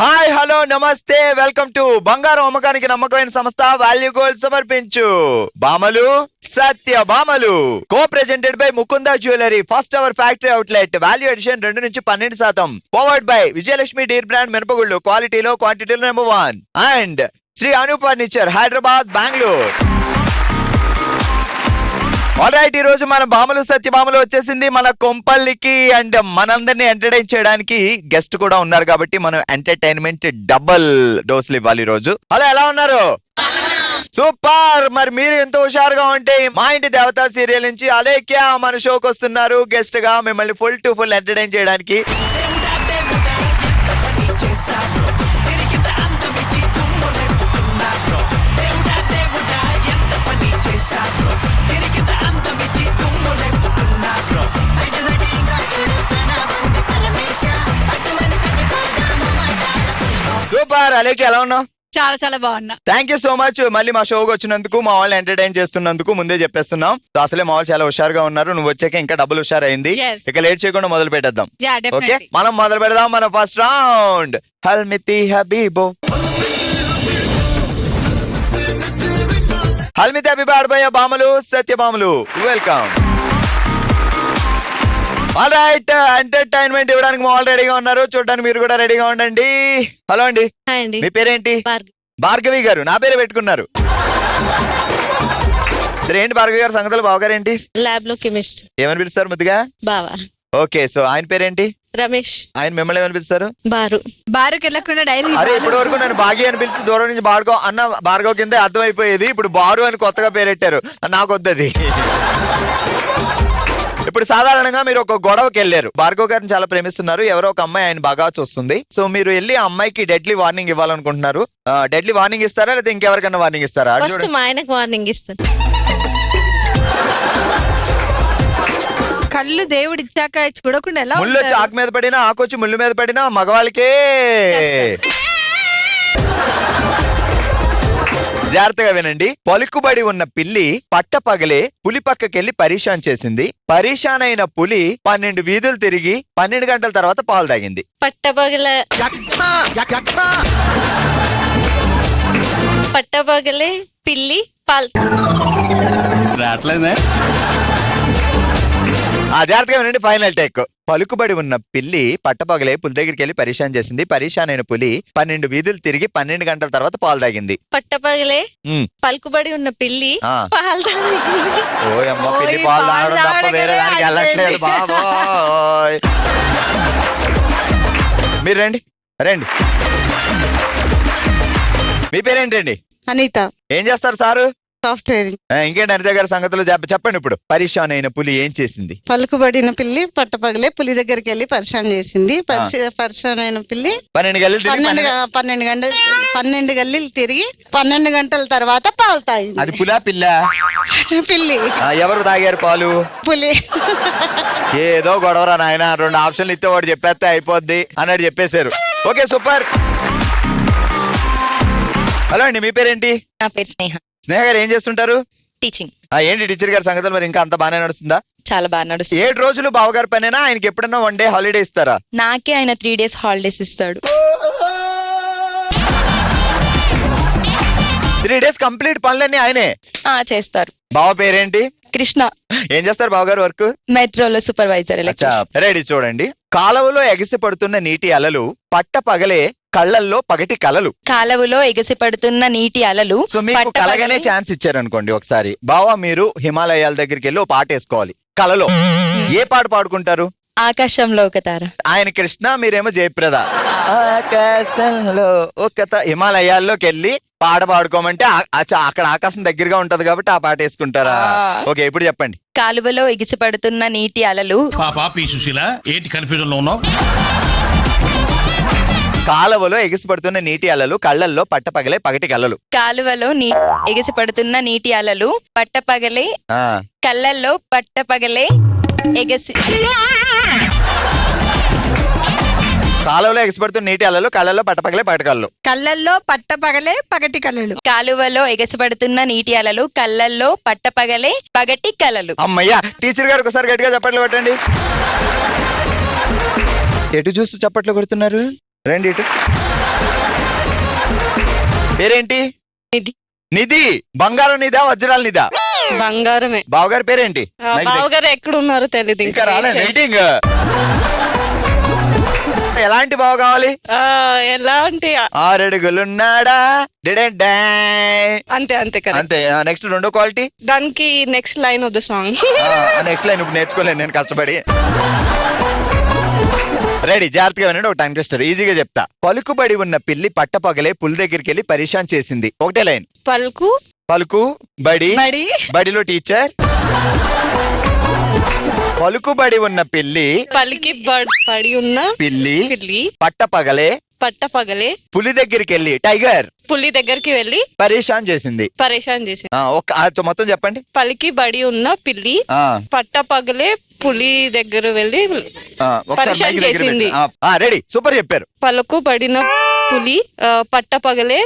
Hi hello నమస్తే welcome to బంగారం అమ్మకానికి నమ్మకమైన సంస్థ వాల్యూ గోల్డ్ సమర్పించు Bamalu Satya Bamalu co presented by Mukunda jewellery first our factory outlet value edition 2 నుంచి 12% powered by Vijayalakshmi deer brand మినపగుళ్ళు క్వాలిటీలో క్వాంటిటీలో number 1 and Sri Anu furniture Hyderabad Bengaluru. Alright, ఈ రోజు మన బామలు సత్యభామలు వచ్చేసింది మన కొంపల్లికి అండ్ మనందరినీ ఎంటర్టైన్ చేయడానికి గెస్ట్ కూడా ఉన్నారు కాబట్టి మనం ఎంటర్టైన్మెంట్ డబుల్ డోసులు ఇవ్వాలి ఈ రోజు. హలో, ఎలా ఉన్నారు? సూపర్. మరి మీరు ఎంత హుషారుగా ఉంటే మా ఇంటి దేవతా సీరియల్ నుంచి అలేఖ్య మన షోకి వస్తున్నారు గెస్ట్ గా మిమ్మల్ని ఫుల్ టు ఫుల్ ఎంటర్టైన్ చేయడానికి. సూపర్. అలేఖ్య, ఎలా ఉన్నావు? చాలా చాలా బాగున్నా. Thank you so much. మళ్ళీ మా షోకి వచ్చినందుకు, మా వాళ్ళని ఎంటర్టైన్ చేస్తున్నందుకు ముందే చెప్పేస్తున్నాం. అసలే మా వాళ్ళు చాలా హుషారుగా ఉన్నారు. నువ్వు వచ్చాక ఇంకా డబుల్ హుషారు అయింది. ఇక లేట్ చేయకుండా మొదలు పెట్టేద్దాం. ఓకే, మనం మొదలు పెడదాం మన ఫస్ట్ రౌండ్. హల్మితి హబీబో హల్మితి హబీబో ఆడబోయే Bamalu Satyabhamalu welcome. All right, entertainment ఇవ్వడానికి మా వాళ్ళు రెడీగా ఉన్నారు. చూడడానికి మీరు కూడా రెడీగా ఉండండి. హలో అండి, మీ పేరేంటి? భార్గవి గారు. నా పేరే పెట్టుకున్నారు. సరే, ఏంటి భార్గవి గారు సంగతులు? బావగారు ఏంటి? ల్యాబ్ లో కెమిస్ట్. ఏమని పిలుస్తారు ముద్దుగా? బావా. ఓకే, సో ఆయన పేరేంటి? రమేష్. ఆయన మిమ్మల్ని ఏమని పిలుస్తారు? బారు. బారుకి వెళ్ళకుండా డైరీ. అరే, ఇప్పటి వరకు నేను బాగి అని పిలిచి దూరం నుంచి బాడుకో అన్న భార్గవ్ కింద అర్థం అయిపోయేది. ఇప్పుడు బారు అని కొత్తగా పేరెట్టారు, నాకు వద్దది. ఇప్పుడు సాధారణంగా మీరు ఒక గొడవకి వెళ్ళారు. భార్గవ్ గారిని చాలా ప్రేమిస్తున్నారు. ఎవరో ఒక అమ్మాయి ఆయన బాగా చూస్తుంది. సో మీరు వెళ్ళి ఆ అమ్మాయికి డెడ్లీ వార్నింగ్ ఇవ్వాలనుకుంటున్నారు. డెడ్లీ వార్నింగ్ ఇస్తారా లేదా ఇంకెవరికన్నా వార్నింగ్ ఇస్తారా? ఫస్ట్ మా ఆయనకు వార్నింగ్ ఇస్తాను. కళ్ళు దేవుడు ఇచ్చాక చూడకుండా ఎలా? ముళ్ళు చాకు మీద పడినా, ఆకొచ్చి ముళ్ళు మీద పడినా మగవాళ్ళకే. జాగ్రత్తగా వినండి. పలుకుబడి ఉన్న పిల్లి పట్టపగలే పులి పక్కకెళ్లి పరీషాన్ చేసింది. పరీషాన్ అయిన పులి 12 వీధులు తిరిగి 12 గంటల తర్వాత పాలు తాగింది. పట్టపగలే పిల్లి పాలు. జాగ్రత్తగా వినండి. Final take. పలుకుబడి ఉన్న పిల్లి పట్టపగలే పులి దగ్గరికి వెళ్ళి పరీషాన్ చేసింది. పరీషాన్ అయిన పులి 12 వీధులు తిరిగి 12 గంటల తర్వాత పాలు తాగింది. పట్టపగలే పలుకుబడి ఉన్న పిల్లి పాలు తాగింది. ఓయమ్మ, పిల్లి పాలు తాగడం తప్ప వేరే దానికి వెళ్ళట్లేదు బాబోయ్. మీరు రండి రండి. మీ పేరేంటండి? అనిత. ఏం చేస్తారు సారు? సాఫ్ట్వేర్. ఇంకేంటి అనిత గారి సంగతులు చెప్పండి. ఇప్పుడు పరీషాన్ అయిన పులి ఏం చేసింది? పలుకుబడిన పిల్లి పట్టపగలే పులి దగ్గరికి వెళ్ళి పరిశాన్ చేసింది. పరిశాన్ అయిన పిల్లి 12 గల్లీలు తిరిగి 12 గంటల తర్వాత పాలు తాగింది. అది పులా పిల్ల? పిల్లి. ఎవరు తాగారు పాలు? పులి. ఏదో గొడవరా నాయన, 2 ఆప్షన్లు ఇస్తే వాడు చెప్పేస్తే అయిపోద్ది అన్నట్టు చెప్పేశారు. Okay, super. హలో అండి, మీ పేరేంటి? నా పేరు స్నేహ. స్నేహ గారు ఏం చేస్తుంటారు? టీచింగ్. ఏంటి టీచర్ గారి సంగతులు మరి ఇంకా అంత బాగానే నడుస్తుందా? చాలా బాగా నడుస్తుంది. 7 రోజులు బావగారి పనేనా? ఆయనకి ఎప్పుడన్నా 1 డే హాలిడే ఇస్తారా? నాకే ఆయన 3 days హాలిడేస్ ఇస్తాడు. 3 days కంప్లీట్ పనులన్నీ ఆయనే చేస్తారు. బావ పేరేంటి? కృష్ణ. ఏం చేస్తారు బావగారు వర్క్? మెట్రోలో సూపర్వైజర్. రెడీ, చూడండి. కాలువలో ఎగిసి పడుతున్న నీటి అలలు పట్ట పగలే కళ్ళల్లో పగటి కలలు. కాలువలో ఎగసి పడుతున్న నీటి అలలు. సో మీకు కలగానే ఛాన్స్ ఇచ్చారనుకోండి ఒకసారి, బావా మీరు హిమాలయాల దగ్గరికి వెళ్ళి ఓ పాట వేసుకోవాలి కలలో. ఏ పాట పాడుకుంటారు? ఆకాశంలో ఒక తార. ఆయన కృష్ణ, మీరేమో జయప్రద. ఆకాశంలో ఒక హిమాలయాల్లోకి వెళ్ళి పాట పాడుకోమంటే అక్కడ ఆకాశం దగ్గరగా ఉంటది కాబట్టి ఆ పాట వేసుకుంటారా? ఓకే, ఇప్పుడు చెప్పండి. కాలువలో ఎగిసి పడుతున్న నీటి అలలు. కాలువలో ఎగిసి పడుతున్న నీటి అలలు కళ్ళల్లో పట్టపగలే పగటి కలలు. కాలువలో ఎగిసి పడుతున్న నీటి అలలు పట్టపగలే కళ్ళల్లో పట్టపగలే ఎగసి. కాలువలో ఎగసిపడుతున్న నీటి అలలు కళ్ళల్లో పట్టపగలే పగటి కళ్ళు. కళ్ళల్లో పట్టపగలే పగటి కళలు. కాలువలో ఎగసిపడుతున్న నీటి అలలు కళ్ళల్లో పట్టపగలే పగటి కళలు. అమ్మయ్యా, టీచర్ గారు ఒకసారి గట్టిగా చప్పట్లు పెట్టండి. ఎటు చూస్తూ చప్పట్లు కొడుతున్నారు? రండి ఇటు. పేరేంటి? నిధి. నిధి. బంగారం నిధా వజ్రాల నిధా? బంగారమే. బావగారి పేరేంటి? బావగారు ఎక్కడ ఉన్నారో తెలియదు ఇంకా రాలేదు, వెయిటింగ్. ఎలాంటి బావ కావాలి? ఎలాంటి 6 అడుగులున్నాడా? అంతే అంతే కదా. అంతే. నెక్స్ట్ రెండో క్వాలిటీ. దానికి next line of the song. Next line ఇప్పుడు నేర్చుకోలేను నేను కష్టపడి. రెడీ, జాగ్రత్తగా వినండి. ఒక టైం టెస్టర్, ఈజీగా చెప్తా. పలుకుబడి ఉన్న పిల్లి పట్టపగలే పులి దగ్గరికి వెళ్ళి పరిశాన్ చేసింది. ఒకటే లైన్. పలుకు బడి. బడిలో టీచర్. పలుకుబడి ఉన్న పిల్లి పడి ఉన్న పిల్లి పట్టపగలే పులి దగ్గరికి వెళ్ళి పులి దగ్గరికి వెళ్ళి పరిశాన్ చేసింది. మొత్తం చెప్పండి. పలికి బడి ఉన్న పిల్లి పట్టపగలే పులి దగ్గర వెళ్ళి పరిశాన్ చేసింది. రెడీ, సూపర్ చెప్పారు. పలుకు పడిన పులి పట్టపగలే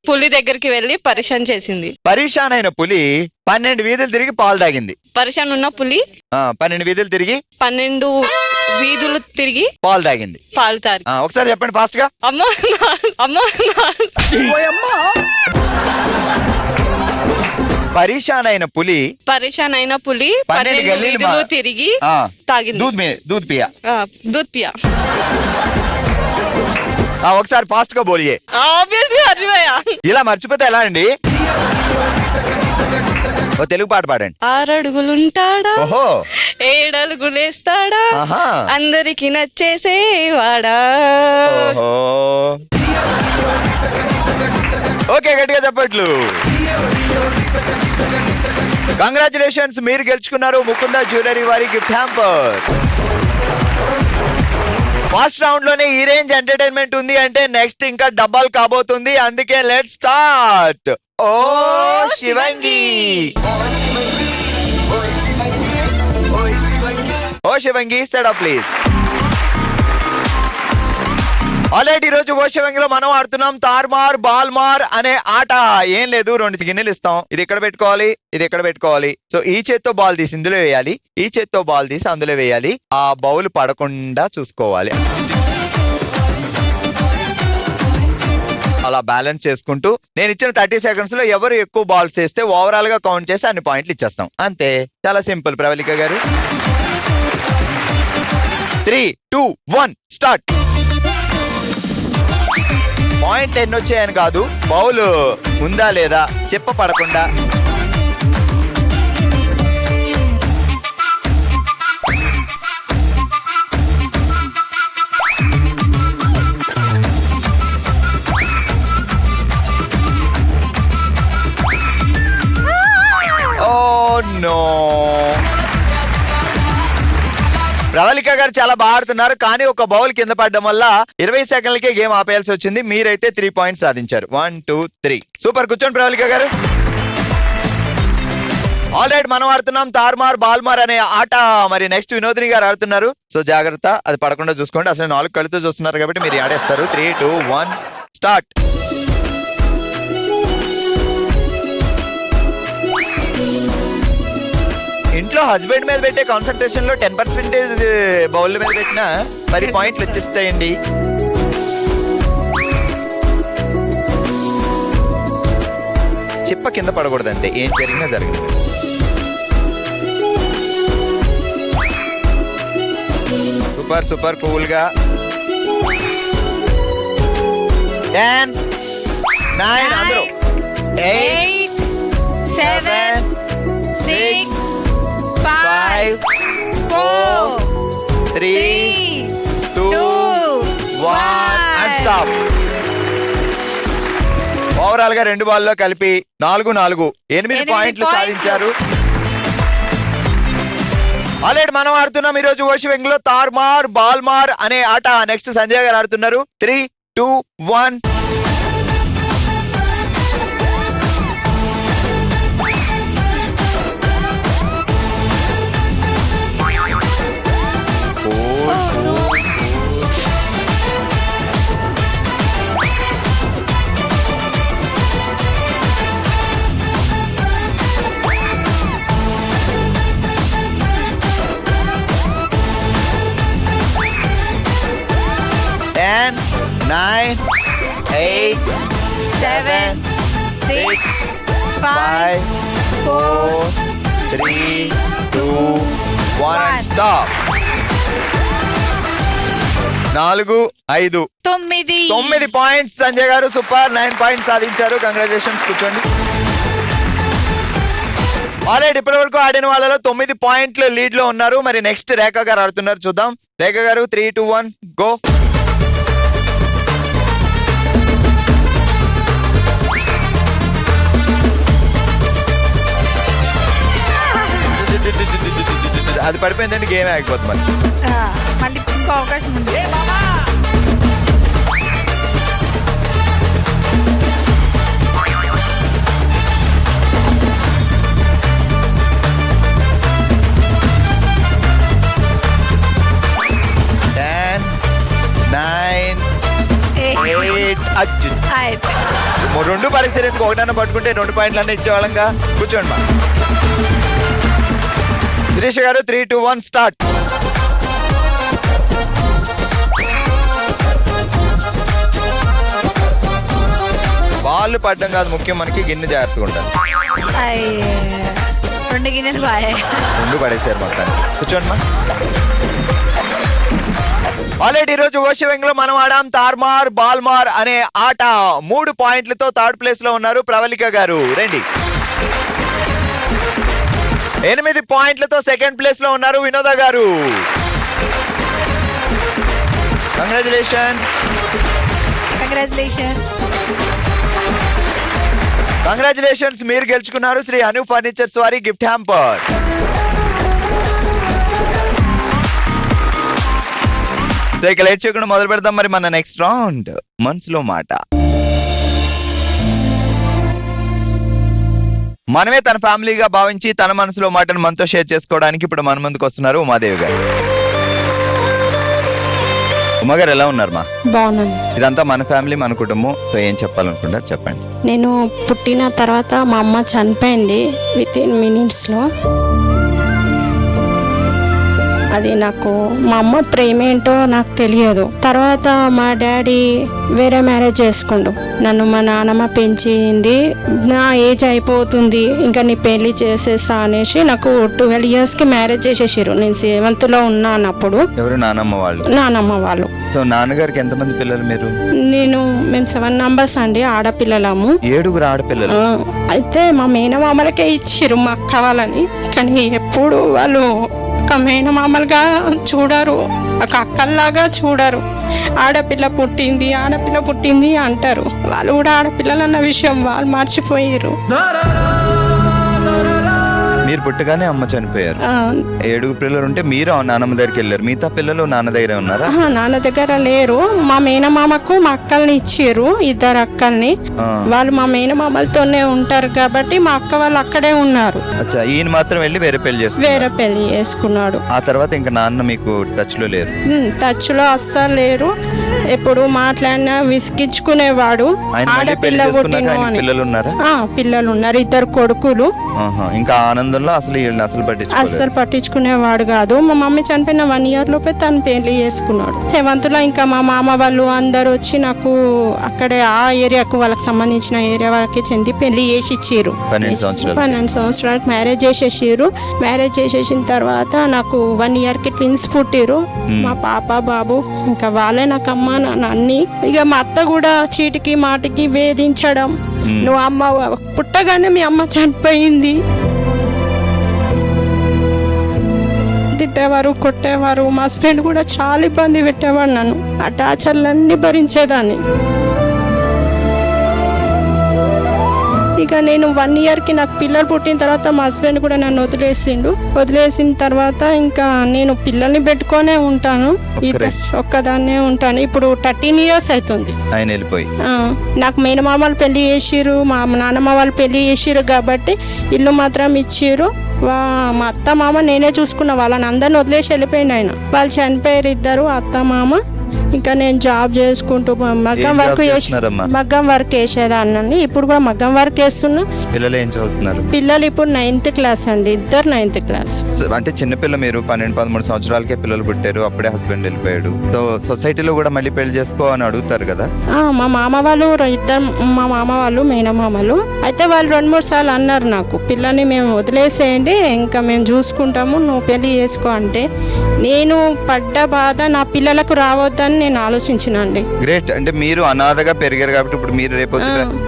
పులి దగ్గరికి వెళ్ళి పరిశాన్ చేసింది. పరిశాన్ అయిన పులి 12 వీధులు తిరిగి పాలు తాగింది. పరిశాన్ ఉన్న పులి 12 వీధులు తిరిగి 12 వీధులు తిరిగి పాలు తాగింది. ఒకసారి చెప్పండి ఫాస్ట్ గా. పరిశాన్ అయిన పులి 12 వీధులు తిరిగి తాగింది. దూద్ పియా. ఒకసారి ఫాస్ట్ గా బోలియే. ఇలా మర్చిపోతే ఎలా అండి? తెలుగు పాట పాడండి. 6 అడుగులుంటాడా, 7 అడుగులేస్తాడా, అందరికి నచ్చేసేవాడా. ఓకే, గట్టిగా చెప్పట్లు. కంగ్రాచులేషన్స్, మీరు గెలుచుకున్నారు ముకుంద జ్యువెలరీ వారి గిఫ్ట్ హ్యాంపర్. ఫస్ట్ రౌండ్ లోనే ఈ రేంజ్ ఎంటర్టైన్మెంట్ ఉంది అంటే నెక్స్ట్ ఇంకా డబల్ కాబోతుంది. అందుకే లెట్స్ స్టార్ట్. ఓ శివంగి, ఓ శివంగి, సెట్ అప్ ప్లీజ్. ఆల్రెడీ ఈ రోజు ఓ శివంగిలో మనం ఆడుతున్నాం తార్మార్ బాల్మార్ అనే ఆట. ఏం లేదు, 2 గిన్నెలు ఇస్తాం. ఇది ఎక్కడ పెట్టుకోవాలి, ఇది ఎక్కడ పెట్టుకోవాలి. సో ఈ చేత్తో బాల్ తీసి ఇందులో వేయాలి, ఈ చేత్తో బాల్ తీసి అందులో వేయాలి. ఆ బౌల్ పడకుండా చూసుకోవాలి. అలా బ్యాలెన్స్ చేసుకుంటూ నేను ఇచ్చిన 30 సెకండ్స్ లో ఎవరు ఎక్కువ బాల్స్ వేస్తే ఓవరాల్ గా కౌంట్ చేసి అన్ని పాయింట్లు ఇచ్చేస్తాం. అంతే, చాలా సింపుల్. ప్రవళిక గారు 3, 2, 1 స్టార్ట్. పాయింట్ ఎన్ని వచ్చాయని కాదు, బౌల్ ఉందా లేదా చెప్ప పడకుండా. ఓ నో, ప్రవళిక గారు చాలా బాగా ఆడుతున్నారు, కానీ ఒక బౌల్ కింద పడడం వల్ల 20 సెకండ్లకే గేమ్ ఆపేయాల్సి వచ్చింది. మీరైతే 3 పాయింట్స్ సాధించారు. 1, 2, 3 సూపర్. కూర్చోండి ప్రవళిక గారు. ఆల్రెడీ మనం ఆడుతున్నాం తార్మార్ బాల్మార్ అనే ఆట. మరి నెక్స్ట్ వినోదిని గారు ఆడుతున్నారు. సో జాగ్రత్త, అది పడకుండా చూసుకోండి. అసలు 4 కళ్ళతో చూస్తున్నారు కాబట్టి మీరు ఆడేస్తారు. 3, 2, 1 స్టార్ట్. ఇంట్లో హస్బెండ్ మీద పెట్టే కాన్సన్ట్రేషన్ లో 10% బౌల్ మీద పెట్టినా మరి పాయింట్లు వచ్చేస్తాయండి. చిప్ప కింద పడకూడదంటే ఏం జరిగినా జరిగింది. సూపర్ సూపర్, కూల్ గా. 10, 9 అందరూ 8, 7, 6, 5, 4, 3, 2, 1 and stop. ఓవరాల్ గా 2 బాల్లో కలిపి 4, 8 పాయింట్లు సాధించారు. ఆల్రెడీ మనం ఆడుతున్నాం ఈరోజు ఓ శివంగిలో తార్మార్ బాల్మార్ అనే ఆట. నెక్స్ట్ సంజయ్ గారు ఆడుతున్నారు. 3, 2, 1 10, 9, 8, 7, 6, 5, 4, 3, 2, 1 and stop. 4, 5, 9 పాయింట్స్. సంజయ్ గారు సూపర్. 9 పాయింట్స్ సాధించారు. కంగ్రాచులేషన్స్. కూర్చోండి. ఆల్రెడీ ఇప్పటి వరకు ఆడిన వాళ్ళలో 9 పాయింట్లు లీడ్ లో ఉన్నారు. మరి నెక్స్ట్ రేఖ గారు ఆడుతున్నారు, చూద్దాం. రేఖ గారు 3, 2, 1 గో. అది పడిపోయిందంటే గేమ్ ఆగిపోతుంది మరి. మళ్ళీ ఇంకో అవకాశం ఉంది. 10, 9, 8. అయిపోయింది. 2 పరిస్థితి ఎందుకు, ఒకటన్నా పట్టుకుంటే 2 పాయింట్లన్నీ ఇచ్చేవాళ్ళంగా. కూర్చోండి మా. శిరీష గారు 3, 2, 1 స్టార్ట్. బాల్ పడ్డం కాదు ముఖ్యం, మనకి గిన్నె జాగ్రత్తగా ఉంటారు. 2 గిన్నెలు బాయ్. 2 పడేసారు మొత్తానికి. కూర్చోండి మా. ఆల్రెడీ ఈ రోజు ఓషివెంగ్ లో మనం ఆడాం తార్మార్ బాల్మార్ అనే ఆట. 3 పాయింట్లతో థర్డ్ ప్లేస్ లో ఉన్నారు ప్రవళిక గారు. రండి. 8 పాయింట్లతో సెకండ్ ప్లేస్ లో ఉన్నారు వినోద గారు. కంగ్రాచులేషన్స్. కంగ్రాచులేషన్స్, మీరు గెలుచుకున్నారు శ్రీ అను ఫర్నిచర్స్ వారి గిఫ్ట్ హ్యాంపర్. సో ఇక లేట్ చేయకుండా మొదలు పెడదాం మరి మన నెక్స్ట్ రౌండ్, మనసులో మాట. మనమే తన ఫ్యామిలీగా భావించి తన మనసులో మాటను మనతో షేర్ చేసుకోవడానికి ఇప్పుడు మన ముందుకు వస్తున్నారు ఉమాదేవి గారు. ఉమా గారు ఎలా ఉన్నారు మా? బాగున్నాను. ఇదంతా మన ఫ్యామిలీ, మన కుటుంబం. సో ఏం చెప్పాలనుకుంటారు చెప్పండి. నేను పుట్టిన తర్వాత మా అమ్మ చనిపోయింది విత్ ఇన్ మినిట్స్లో. అది నాకు మా అమ్మ ప్రేమ ఏంటో నాకు తెలియదు. తర్వాత మా డాడీ వేరే మ్యారేజ్ చేసుకుండు. నన్ను మా నాన్నమ్మ పెంచింది. నా ఏజ్ అయిపోతుంది, ఇంకా నీ పెళ్లి చేసేస్తా అనేసి నాకు 12 yearsకి మ్యారేజ్ చేసేసారు. నేను 7th ఉన్నాను అప్పుడు. ఎవరు? నానమ్మ వాళ్ళు. నానమ్మ వాళ్ళు. సో నాన్నగారికి ఎంతమంది పిల్లలు మీరు? మేము 7 members అండి, ఆడపిల్లలము. 7 ఆడపిల్లలు. అయితే మా మేనమామలకే ఇచ్చిర్రు మా అక్క వాళ్ళని. కానీ ఎప్పుడు వాళ్ళు ఒక మేనమామలుగా చూడరు, ఒక అక్కల్లాగా చూడరు. ఆడపిల్ల పుట్టింది అంటారు. వాళ్ళు కూడా ఆడపిల్లలు అన్న విషయం వాళ్ళు మర్చిపోయారు. మీరు పుట్టగానే అమ్మ చనిపోయారు. 7 పిల్లలు ఉంటే మీరు నాన్నమ్మ దగ్గరికి వెళ్ళారు. మిగతా పిల్లలు నాన్న దగ్గర ఉన్నారా? నాన్న దగ్గర లేరు. మా మేనమామకు మా అక్కల్ని ఇచ్చారు, 2 అక్కల్ని. వాళ్ళు మా మేనమామలతోనే ఉంటారు కాబట్టి మా అక్క వాళ్ళు అక్కడే ఉన్నారు. అచ్చా, ఈయన మాత్రం వెళ్ళి వేరే పెళ్లి చేసుకున్నాడు. ఆ తర్వాత ఇంకా నాన్న మీకు టచ్ లో లేరు? టచ్ లో అస్సలు లేరు. ఎప్పుడు మాట్లాడినా విసిగించుకునేవాడు. ఆడపిల్ల పుట్టిన పిల్లలు ఉన్నారా? పిల్లలు ఉన్నారు, 2 కొడుకులు. ఇంకా ఆనందంలో అసలు పట్టించుకునేవాడు కాదు. మా మమ్మీ చనిపోయిన 1 year లోపే తను పెళ్లి చేసుకున్నాడు. 7th ఇంకా మా మామ వాళ్ళు అందరు వచ్చి నాకు అక్కడే ఆ ఏరియాకు వాళ్ళకి సంబంధించిన ఏరియా వాళ్ళకి చెంది పెళ్లి చేసి ఇచ్చారు. 12 సంవత్సరాలకు మ్యారేజ్ చేసేసారు. మ్యారేజ్ చేసేసిన తర్వాత నాకు 1 yearకి ట్విన్స్ పుట్టిరు, మా పాప బాబు. ఇంకా వాళ్ళే నాకు అమ్మ నాన్న అన్ని. ఇక మా అత్త కూడా చీటికి మాటికి వేధించడం, నువ్వు అమ్మ పుట్టగానే మీ అమ్మ చనిపోయింది, తిట్టేవారు, కొట్టేవారు. మా హస్బెండ్ కూడా చాలా ఇబ్బంది పెట్టేవాడు నన్ను. ఆ టార్చర్లన్నీ భరించేదాన్ని. ఇక నేను 1 yearకి నాకు పిల్లలు పుట్టిన తర్వాత మా హస్బెండ్ కూడా నన్ను వదిలేసిన తర్వాత ఇంకా నేను పిల్లల్ని పెట్టుకొనే ఉంటాను, ఒక్కదాన్నే ఉంటాను. ఇప్పుడు 13 years అవుతుంది ఆయన వెళ్ళిపోయి. నాకు మేనమామలు పెళ్లి చేసిరు, మా నాన్నమ్మ వాళ్ళు పెళ్లి చేసిరు కాబట్టి ఇల్లు మాత్రం ఇచ్చిర్రు. మా అత్త మామ నేనే చూసుకున్నా. వాళ్ళని అందరిని వదిలేసి వెళ్ళిపోయింది ఆయన. వాళ్ళు చనిపోయారు 2, అత్త మామ. ఇంకా నేను జాబ్ చేసుకుంటూ మగ్గం ఏం వర్క్ జాబ్ చేస్తున్నారమ్మా? మగ్గం వర్క్ వేసేదాన్ని. ఇప్పుడు కూడా మగ్గం వర్క్ వేస్తున్నా. పిల్లలు ఏం చదువుతున్నారు? పిల్లలు ఇప్పుడు 9th క్లాస్ అండి, ఇద్దరు 9th క్లాస్. అంటే చిన్నపిల్ల, మీరు 12-13 సంవత్సరాలకే పిల్లలు పుట్టారు, అప్పుడే హస్బెండ్ వెళ్ళిపోయాడు. సో సొసైటీలో కూడా మళ్ళీ పెళ్లి చేసుకో అని అడుగుతారు కదా. మా మామ వాళ్ళు మా మామ వాళ్ళు మేనమామలు అయితే వాళ్ళు 2-3 సార్లు అన్నారు నాకు, పిల్లని మేము వదిలేసేయండి, ఇంకా మేము చూసుకుంటాము, నువ్వు పెళ్లి చేసుకో అంటే. నేను పడ్డ బాధ నా పిల్లలకు రావద్దని నేను ఆలోచించినండి. గ్రేట్. అంటే మీరు అనాథగా పెరిగారు కాబట్టి ఇప్పుడు మీరు రేపు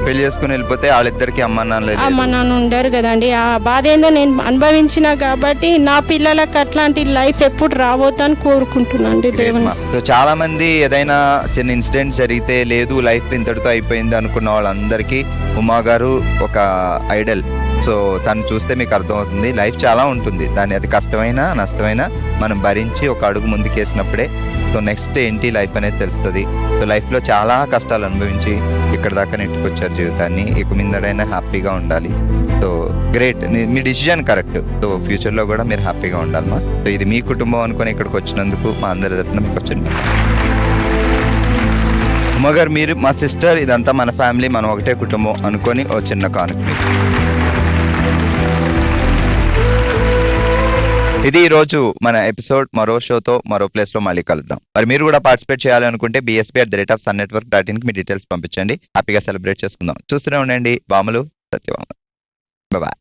పెళ్లి చేసుకుని వెళ్ళిపోతే వాళ్ళిద్దరికి అమ్మ నాన్న ఉండరు కదండి. ఆ బాధ ఏందో నేను అనుభవించిన కాబట్టి నా పిల్లలకు అట్లాంటి లైఫ్ ఎప్పుడు రావద్దని కోరుకుంటున్నాండి దేవుని. చాలా మంది ఏదైనా చిన్న ఇన్సిడెంట్ జరిగితే లేదు లైఫ్ ఇంతటితో అయిపోయింది అనుకున్న వాళ్ళందరికీ ఉమా గారు ఒక ఐడల్. సో తను చూస్తే మీకు అర్థమవుతుంది లైఫ్ చాలా ఉంటుంది, దాన్ని అది కష్టమైనా నష్టమైనా మనం భరించి ఒక అడుగు ముందుకేసినప్పుడే సో నెక్స్ట్ ఏంటి లైఫ్ అనేది తెలుస్తుంది. సో లైఫ్లో చాలా కష్టాలు అనుభవించి ఇక్కడ దాకా నెట్టుకొచ్చారు జీవితాన్ని, ఇక మీదైనా హ్యాపీగా ఉండాలి. సో గ్రేట్, మీ డిసిజన్ కరెక్ట్. సో ఫ్యూచర్లో కూడా మీరు హ్యాపీగా ఉండాలమ్మా. సో ఇది మీ కుటుంబం అనుకొని ఇక్కడికి వచ్చినందుకు మా అందరి తరఫున మీకు వచ్చింది. ఉమా గారు, మీరు మా సిస్టర్, ఇదంతా మన ఫ్యామిలీ, మనం ఒకటే కుటుంబం అనుకొని ఓ చిన్న కానుక మీకు. ఇది ఈ రోజు మన ఎపిసోడ్. మరో షోతో మరో ప్లేస్ లో మళ్ళీ కలుద్దాం. మరి మీరు కూడా పార్టిసిపేట్ చేయాలనుకుంటే bsp@sunnetwork.in కి మీ డీటెయిల్స్ పంపించండి. హ్యాపీగా సెలబ్రేట్ చేసుకుందాం. చూస్తూనే ఉండండి బాములు సత్యభామ. బాయ్.